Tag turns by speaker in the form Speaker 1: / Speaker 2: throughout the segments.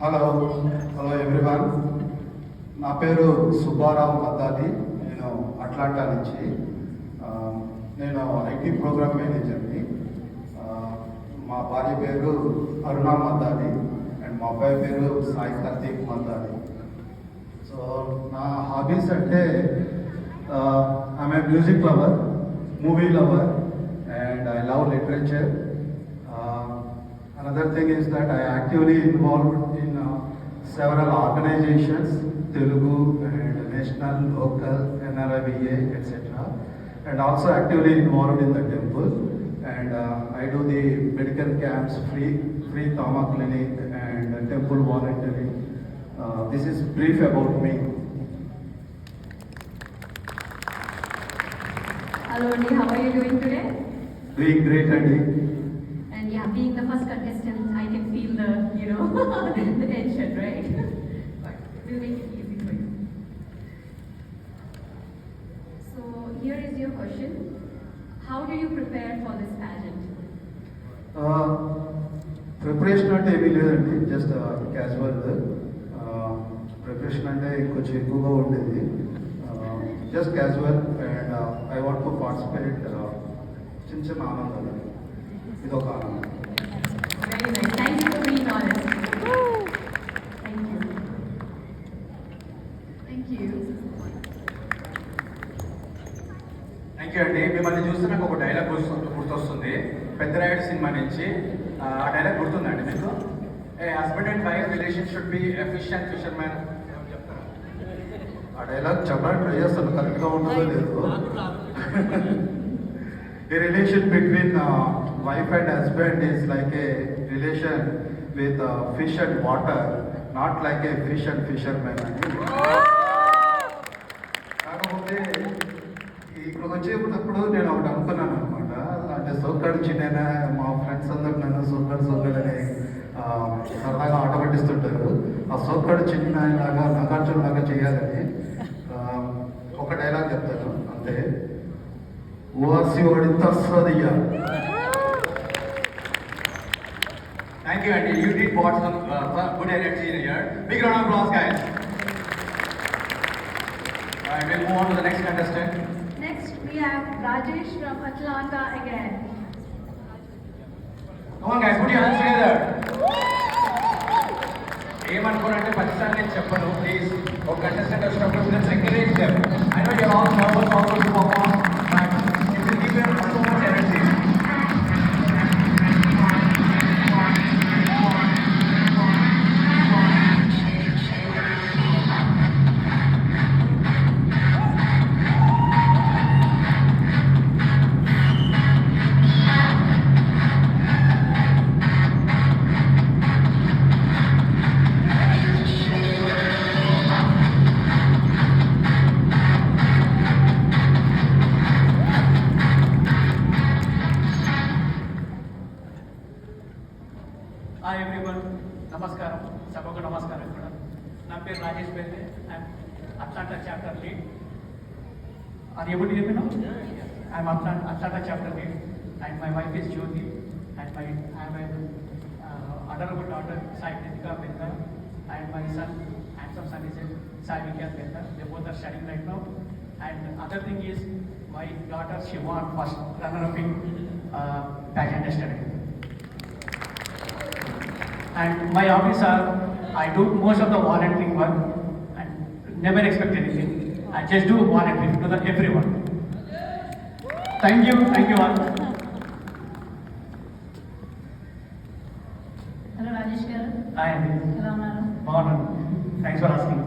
Speaker 1: Hello hello everyone. నా పేరు సుబ్బారావు మద్దాలి. నేను అట్లాంటా నుంచి. నేను ఐటీ ప్రోగ్రామ్ మేనేజర్ని. మా భార్య పేరు అరుణ మద్దాలి అండ్ మా అబ్బాయి పేరు సాయి కార్తీక్ మద్దాలి. సో నా హాబీస్ అంటే I'm a music lover, movie lover, and I love literature. Another thing is that I actively involved in several organizations, Telugu and national, local, NRIVA, etc. And also actively involved in the temple. And I do the medical camps, free trauma clinic and temple volunteering. This is brief about me.
Speaker 2: Hello Andy, how are you doing today?
Speaker 1: Doing great, Andy.
Speaker 2: And yeah, being the first contestant, I can feel the, the tension, right? But we'll make it easy for you. So here is your question. How do you prepare for this pageant?
Speaker 1: Preparation అంటే ఏమీ లేదండి, just casual. Preparation అంటే కొంచెం ఎక్కువగా ఉండేది. Just casual and I want to participate. చిన్న చిన్న ఆనందాలు, ఇదొక ఆనందం.
Speaker 2: Very nice. Thank you for being honest. Thank you. Thank you.
Speaker 3: Thank you అండి. మిమ్మల్ని చూస్తే నాకు ఒక డైలాగ్ గుర్తొస్తుంది, పెద్దరాయుడు సినిమా నుంచి. ఆ డైలాగ్ గుర్తుందండి మీకు? A husband and wife relation should be fish and fisherman.
Speaker 1: ఆ డైలాగ్ చెప్పడానికి ట్రై చేస్తాను, కరెక్ట్గా ఉంటుందో లేదు. A relation between wife and husband is like a relation with fish and water, not like a fish and fisherman. కాకపోతే ఇక్కడికి వచ్చేటప్పుడు నేను ఒకటి అనుకున్నాను అనమాట. అంటే సోగ్గాడు చిన్న మా ఫ్రెండ్స్ అందరూ నన్ను సోగ్గాడు అని సరదాగా ఆట పట్టిస్తుంటారు. ఆ సోగ్గాడు చిన్న లాగా నాగార్జున లాగా చేయాలని ఒక డైలాగ్ చెప్తాను అంతే. ఓఆర్సీ తస్సదయ్యా.
Speaker 3: థ్యాంక్ యూ అండి. You did what some good energy in here. Big round of applause guys. I will move on to the next contestant.
Speaker 2: Next we have Rajesh from Atlanta again.
Speaker 3: Come on guys, put your hands together. ఏమనుకోనంటే ప్రతిసారి నేను చెప్పను, please ఒక contestant వచ్చినప్పుడు let's encourage them. I know you're all nervous, all to perform, but it will give them so much energy. Hi everyone, నమస్కారం. సభకు నమస్కారం. కూడా నా పేరు Rajesh Belde. I'm Atlanta chapter lead. Are able to hear me now? I'm Atlanta chapter lead and my wife is Jyothi and I'm adorable daughter Sai Kritika Benda and my son, handsome son, is Sai Vikyat Benda. They both are studying right now. And other thing is my daughter, she won first runner-up in pageant yesterday. And my hobbies are, I do most of the volunteering work and never expect anything. I just do volunteering to everyone. Thank you all.
Speaker 2: Hello Rajesh garu.
Speaker 3: Hi Andy.
Speaker 2: ఎలా ఉన్నారు?
Speaker 3: బాగున్నాను. Thanks for asking.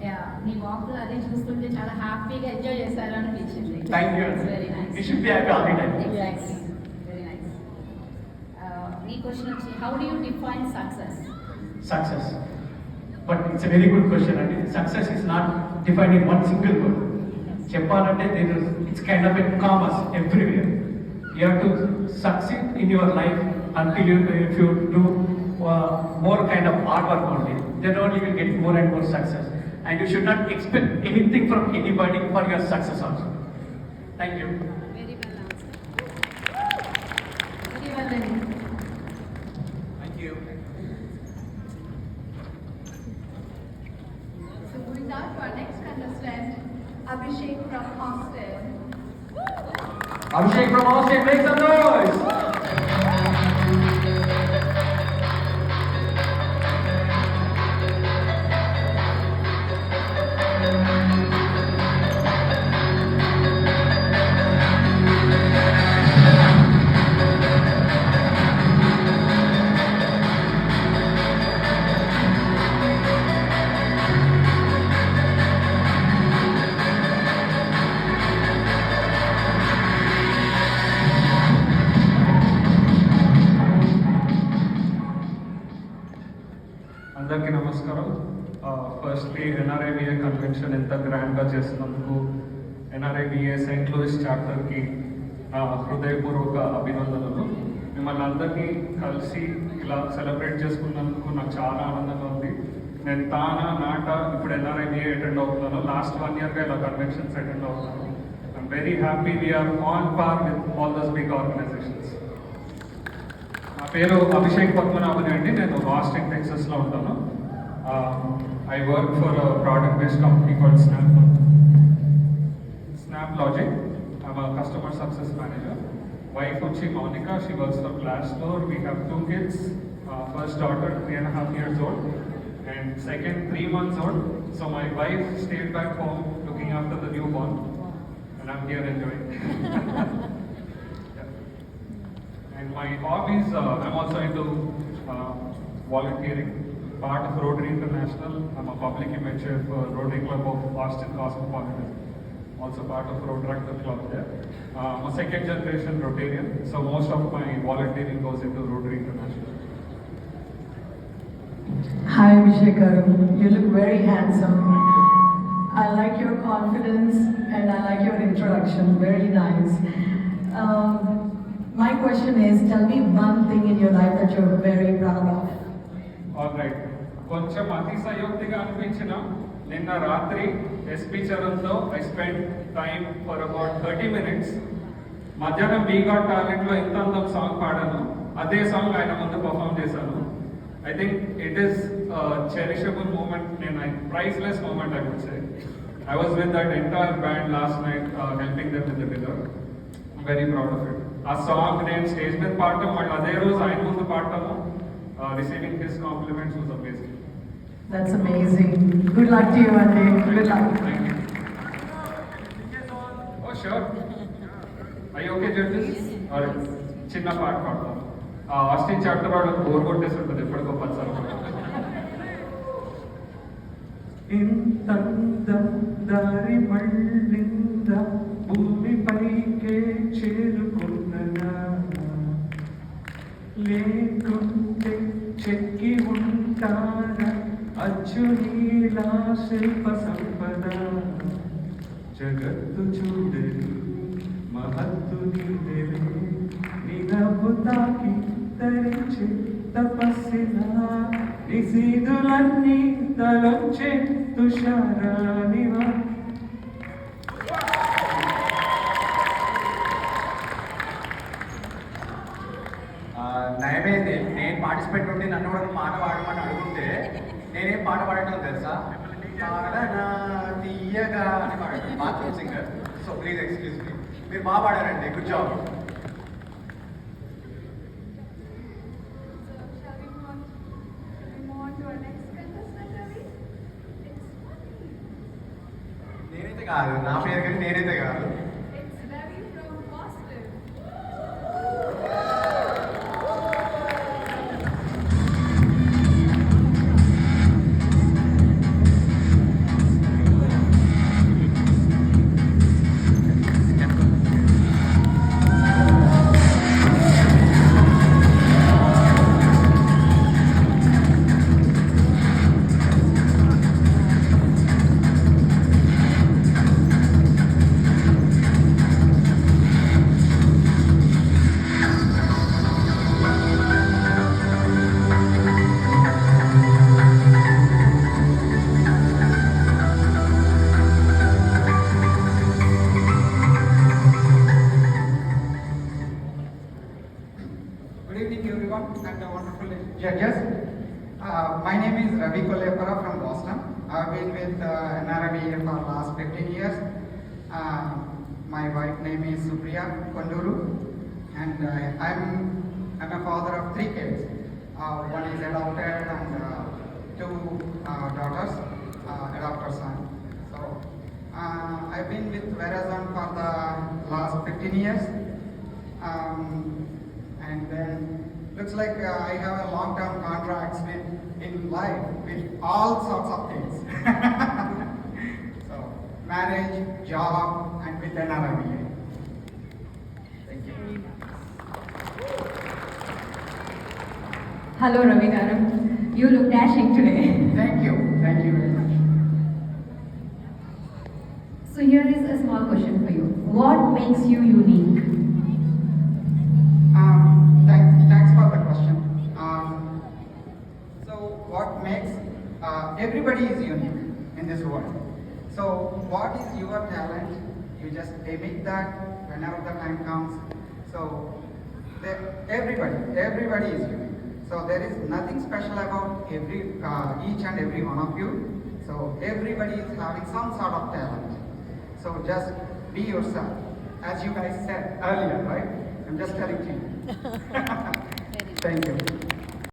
Speaker 2: Yeah, మీ walk అది చూస్తుంటే చాలా హ్యాపీగా enjoy చేశారు అనిపించింది.
Speaker 3: Thank you.
Speaker 2: Very nice.
Speaker 3: You should be happy all the time.
Speaker 2: Exactly. Very nice. మీ క్వశ్చన్ వచ్చి how do you define success?
Speaker 3: Success. But it's a very good question, and success is not defined in one single word. చెప్పాలంటే it's kind of a commerce everywhere. You have to succeed in your life until if you do more kind of hard work only, then only you will get more and more success. And you should not expect anything from anybody for your success also. Thank you.
Speaker 2: Very well answered. Very well done.
Speaker 3: Thank you. Abhishek from Austin, make some noise!
Speaker 4: అందరికీ నమస్కారం. Firstly ఎన్ఆర్ఐబిఏ convention ఎంత గ్రాండ్గా చేస్తున్నందుకు ఎన్ఆర్ఐబిఏ Saint Louis చాప్టర్కి హృదయపూర్వక అభినందనలు. మిమ్మల్ని అందరినీ కలిసి ఇలా సెలబ్రేట్ చేసుకున్నందుకు నాకు చాలా ఆనందంగా ఉంది. నేను నాట ఇప్పుడు ఎన్ఆర్ఐబిఏ అటెండ్ అవుతున్నాను. లాస్ట్ 1 yearగా ఇలా కన్వెన్షన్స్ అటెండ్ అవుతున్నాను. I'm very happy we're on par with all those big organisations. నా పేరు అభిషేక్ పద్మనాభన్ అండి. నేను ఆస్టిన్ టెక్సస్లో ఉంటాను. I work for product based company called SnapLogic. I'm a customer success manager. Wife వచ్చి Monica, she works for Glassdoor. We have 2 kids. First daughter 3.5 years old and second 3 months old. So my wife stayed back home looking after the newborn and I'm here enjoying. And my hobbies, I'm also into volunteering, part of Rotary International. I'm a public image chair for Rotary Club of Austin Cosmopolitan, also part of Rotaract Club there. I'm a second generation Rotarian, so most of my volunteering goes into Rotary International.
Speaker 5: Hi Abhishek garu, you look very handsome. I like your confidence and I like your introduction, very nice. My question is, tell me one thing in your life that you're very proud of.
Speaker 4: All right. కొంచెం అతిశయోక్తిగా అనిపించిన నిన్న రాత్రి ఎస్పీ చరణ్తో I spend time for about 30 minutes. మధ్యాహ్నం we got టాలెంట్లో ఎంత అందం song పాడాను, అదే సాంగ్ ఆయన ముందు పర్ఫామ్ చేశాను. I think it is cherishable moment. నేను priceless moment I would say. I was with that entire band last night helping them with the dinner. Very proud of it. ఆ song నేను stage మీద పాడటం, మళ్ళీ అదే రోజు ఆయన ముందు పాడటము, receiving his compliments was amazing.
Speaker 5: That's amazing. Good luck to you, Andy. Good luck.
Speaker 4: Thank you. Oh, sure. Are you okay, judges? Alright. చిన్న పాట పాడతాను. ఆస్టిన్ చాప్టర్ వాళ్ళకి బోర్ కొట్టేసి ఉంటుంది ఎప్పటికో 10 సార్లు. ఇంతందం దారి మళ్ళింద భూమిపైకే చేరుకున్నదా, లేకుంటే చెక్కి ఉంటారా అచ్చునీలా శిల్ప సంపద. జగత్తు చూడని మహత్తు నీదేవే, నినవ్వు తాకి తరించే తపస్సినా, నిశీదులన్నీ తలొచ్చే తుషారానివా.
Speaker 6: నయమైంది. నేను పార్టిసిపేట్ ఉంటే నన్ను కూడా పాట పాడమని అడుగుంటే నేనేం పాట పాడటం తెలుసా? పాడనా తీయగా అని పాడాను, bathroom singer. So please excuse me. మీరు బాగా పాడారండి, గుడ్ జాబ్. నేనైతే కాదు, నా పేరు కానీ నేనైతే కాదు.
Speaker 7: Judges, my name is Ravi Kolepara from Boston. I've been with NRBA for the last 15 years. My wife name is Supriya Konduru, and I'm a father of 3 kids. One is adopted and 2 daughters, adopted son. So I've been with Verizon for the last 15 years. And then looks like I have a long-term contracts in life with all sorts of things. So marriage, job, and with NRIVA. Thank you.
Speaker 2: Hello, Ravi Garu. You look dashing today.
Speaker 7: Thank you very much.
Speaker 2: So here is a small question for you. What makes you unique?
Speaker 7: Thanks for the question. So what makes everybody is unique in this world. So what is your talent? You just emit that whenever the time comes. So everybody is unique. So there is nothing special about each and every one of you. So everybody is having some sort of talent. So just be yourself, as you guys said earlier, right? I'm just telling to you. Thank you.